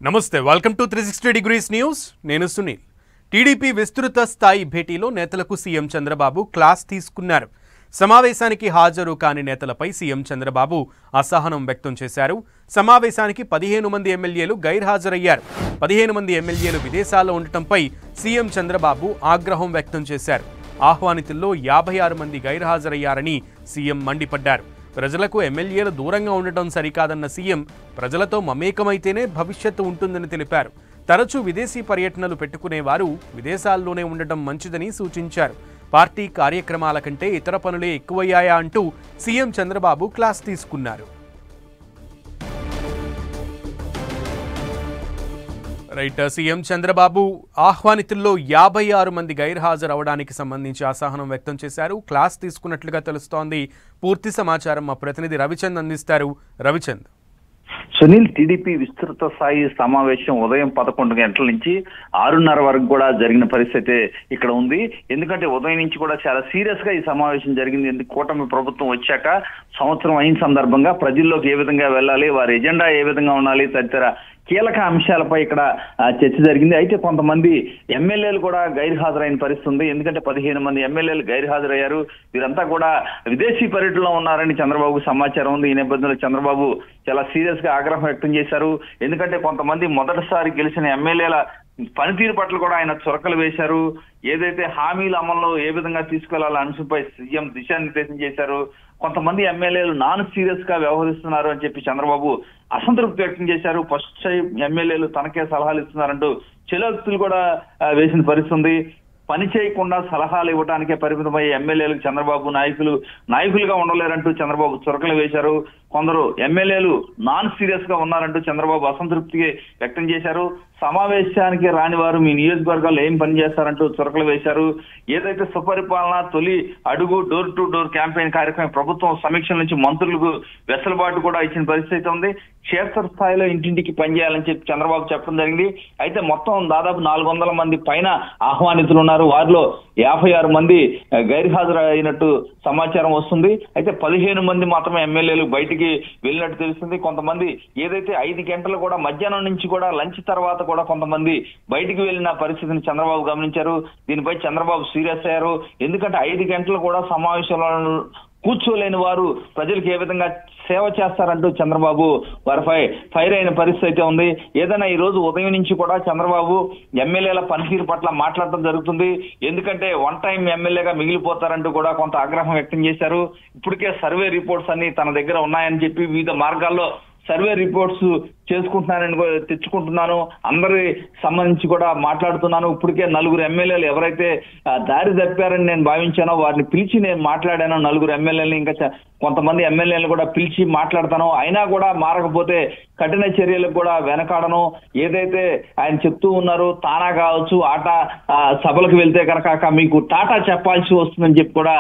నమస్తే welcome to 360 degrees news నేను Sunil TDP విస్తృత స్థాయి భేటీలో నేతలకు సీఎం చంద్రబాబు క్లాస్ తీసుకున్నారు సమావేశానికి హాజరు కాని నేతలపై సీఎం చంద్రబాబు అసహనం వ్యక్తం చేశారు సమావేశానికి 15 మంది ఎమ్మెల్యేలు గైర్హాజరయ్యారు 15 మంది ఎమ్మెల్యేలు విదేశాల్లో ఉండటంపై సీఎం చంద్రబాబు ఆగ్రహం వ్యక్తం చేశారు ఆహ్వానితుల్లో 56 మంది గైర్హాజరయ్యారని సీఎం మండిపడ్డారు ప్రజలకు ఎమ్మెల్యేలు దూరంగా ఉండటం సరికాదన్న సీఎం ప్రజలతో మమేకమైతేనే భవిష్యత్తు ఉంటుందని తెలిపారు తరచూ విదేశీ పర్యటనలు పెట్టుకునేవారు విదేశాల్లోనే ఉండటం మంచిదని సూచించారు పార్టీ కార్యక్రమాల కంటే ఇతర పనులే ఎక్కువయ్యాయా అంటూ సీఎం చంద్రబాబు క్లాస్ తీసుకున్నారు రైట్ సీఎం చంద్రబాబు ఆహ్వానితుల్లో 56 మంది గైర్హాజరు అవడానికి సంబంధించి అసహనం వ్యక్తం చేశారు క్లాస్ తీసుకున్నట్లుగా తెలుస్తోంది పూర్తి సమాచారం మా ప్రతినిధి రవిచంద్ అందిస్తారు రవిచంద్ సునీల్ టీడీపీ విస్తృత స్థాయి సమావేశం ఉదయం 11 గంటల నుంచి 6:30 వరకు కూడా జరిగిన పరిస్థితి ఇక్కడ ఉంది ఎందుకంటే ఉదయం నుంచి కూడా చాలా సీరియస్ గా ఈ సమావేశం జరిగింది కూటమి ప్రభుత్వం వచ్చాక సంవత్సరం అయిన సందర్భంగా ప్రజల్లోకి ఏ విధంగా వెళ్ళాలి వారి ఎజెండా ఏ విధంగా ఉండాలి తదితర కీలక అంశాలపై ఇక్కడ చర్చ జరిగింది అయితే కొంతమంది ఎమ్మెల్యేలు కూడా గైర్హాజరైన పరిస్థితి ఉంది ఎందుకంటే 15 మంది ఎమ్మెల్యేలు గైర్హాజరయ్యారు వీరంతా కూడా విదేశీ పర్యటనలో ఉన్నారని చంద్రబాబుకు సమాచారం ఉంది ఈ నేపథ్యంలో చంద్రబాబు చాలా సీరియస్ గా ఆగ్రహం వ్యక్తం చేశారు ఎందుకంటే కొంతమంది మొదటిసారి గెలిచిన ఎమ్మెల్యేల పనితీరు పట్ల కూడా ఆయన చురకలు వేశారు ఏదైతే హామీల అమల్లో ఏ విధంగా తీసుకెళ్లాల అంశంపై సీఎం దిశానిర్దేశం చేశారు కొంతమంది ఎమ్మెల్యేలు నాన్ సీరియస్ గా వ్యవహరిస్తున్నారు అని చెప్పి చంద్రబాబు అసంతృప్తి వ్యక్తం చేశారు ఫస్ట్ ఎమ్మెల్యేలు తనకే సలహాలు ఇస్తున్నారంటూ చెలోక్తులు కూడా వేసిన పరిస్థితి ఉంది పని చేయకుండా సలహాలు ఇవ్వడానికే పరిమితమయ్యే ఎమ్మెల్యేలకు చంద్రబాబు నాయకులుగా ఉండలేరంటూ చంద్రబాబు చురకలు వేశారు కొందరు ఎమ్మెల్యేలు నాన్ సీరియస్ గా ఉన్నారంటూ చంద్రబాబు అసంతృప్తి వ్యక్తం చేశారు సమావేశానికి రాని వారు మీ నియోజకవర్గాల్లో ఏం పని చేస్తారంటూ చురకలు వేశారు ఏదైతే సుపరిపాలన తొలి అడుగు డోర్ టు డోర్ క్యాంపెయిన్ కార్యక్రమం ప్రభుత్వం సమీక్ష నుంచి మంత్రులకు వెసులుబాటు కూడా ఇచ్చిన పరిస్థితి ఉంది క్షేత్ర స్థాయిలో ఇంటింటికి పనిచేయాలని చెప్పి చంద్రబాబు చెప్పడం జరిగింది అయితే మొత్తం దాదాపు 400 మంది పైన ఆహ్వానితులు ఉన్నారు వారిలో 56 మంది గైర్హాజరు అయినట్టు సమాచారం వస్తుంది అయితే 15 మంది మాత్రమే ఎమ్మెల్యేలు బయటికి వెళ్ళినట్టు తెలుస్తుంది కొంతమంది ఏదైతే 5 గంటలు కూడా మధ్యాహ్నం నుంచి కూడా లంచ్ తర్వాత కూడా కొంతమంది బయటికి వెళ్ళిన పరిస్థితిని చంద్రబాబు గమనించారు దీనిపై చంద్రబాబు సీరియస్ అయ్యారు ఎందుకంటే 5 గంటలు కూడా సమావేశంలో కూర్చోలేని వారు ప్రజలకు ఏ విధంగా సేవ చేస్తారంటూ చంద్రబాబు వారిపై ఫైర్ అయిన పరిస్థితి అయితే ఉంది ఏదైనా ఈ రోజు ఉదయం నుంచి కూడా చంద్రబాబు ఎమ్మెల్యేల పనితీరు పట్ల మాట్లాడటం జరుగుతుంది ఎందుకంటే వన్ టైం ఎమ్మెల్యేగా మిగిలిపోతారంటూ కూడా కొంత ఆగ్రహం వ్యక్తం చేశారు ఇప్పటికే సర్వే రిపోర్ట్స్ అన్ని తన దగ్గర ఉన్నాయని చెప్పి వివిధ మార్గాల్లో సర్వే రిపోర్ట్స్ చేసుకుంటున్నానని తెచ్చుకుంటున్నాను అందరి సంబంధించి కూడా మాట్లాడుతున్నాను ఇప్పటికే 4 ఎమ్మెల్యేలు ఎవరైతే దారి తప్పారని నేను భావించానో వారిని పిలిచి నేను మాట్లాడాను 4 ఎమ్మెల్యేలని ఇంకా కొంతమంది ఎమ్మెల్యేలను కూడా పిలిచి మాట్లాడతాను అయినా కూడా మారకపోతే కఠిన చర్యలకు కూడా వెనకాడను ఏదైతే ఆయన చెప్తూ ఉన్నారు తానా కావచ్చు ఆటా సభలకు వెళ్తే కనుక మీకు టాటా చెప్పాల్సి వస్తుందని చెప్పి కూడా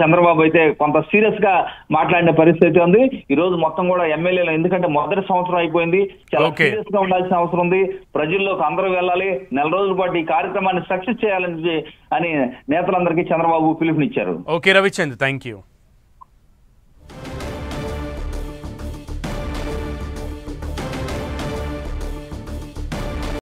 చంద్రబాబు అయితే కొంత సీరియస్ గా మాట్లాడిన పరిస్థితి ఉంది ఈ రోజు మొత్తం కూడా ఎమ్మెల్యేలు ఎందుకంటే మొదటి సంవత్సరం అయిపోయింది చాలా సీరియస్ గా ఉండాల్సిన అవసరం ఉంది ప్రజల్లోకి అందరూ వెళ్ళాలి 4 రోజుల పాటు ఈ కార్యక్రమాన్ని సక్సెస్ చేయాలని అని నేతలందరికీ చంద్రబాబు పిలుపునిచ్చారు ఓకే రవిచంద్ థ్యాంక్ యూ